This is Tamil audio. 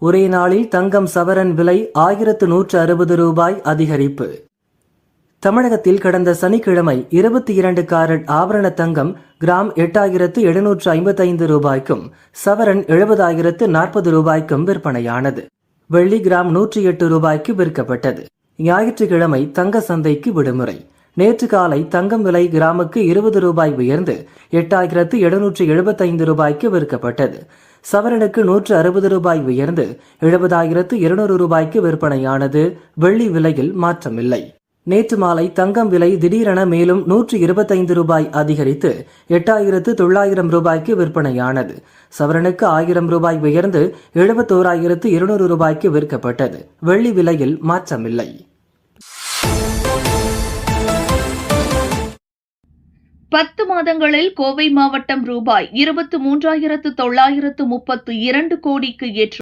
ஒரே நாளில் தங்கம் சவரன் விலை 1160 ரூபாய் அதிகரிப்பு. தமிழகத்தில் கடந்த சனிக்கிழமை 22 கேரட் ஆபரண தங்கம் கிராம் 8755 ரூபாய்க்கும் சவரன் 70,040 ரூபாய்க்கும் விற்பனையானது. வெள்ளி கிராம் 108 ரூபாய்க்கு விற்கப்பட்டது. ஞாயிற்றுக்கிழமை தங்க சந்தைக்கு விடுமுறை. நேற்று காலை தங்கம் விலை கிராமுக்கு 20 ரூபாய் உயர்ந்து 8775 ரூபாய்க்கு விற்கப்பட்டது. சவரனுக்கு 160 ரூபாய் உயர்ந்து 70,200 ரூபாய்க்கு விற்பனையானது. வெள்ளி விலையில் மாற்றமில்லை. நேற்று மாலை தங்கம் விலை திடீரென மேலும் 125 ரூபாய் அதிகரித்து 8,900 ரூபாய்க்கு விற்பனையானது. சவரனுக்கு 1000 ரூபாய் உயர்ந்து 71,200 ரூபாய்க்கு விற்கப்பட்டது. வெள்ளி விலையில் மாற்றமில்லை. பத்து மாதங்களில் கோவை மாவட்டம் ரூபாய் 23,932 கோடிக்கு ஏற்றுமதி.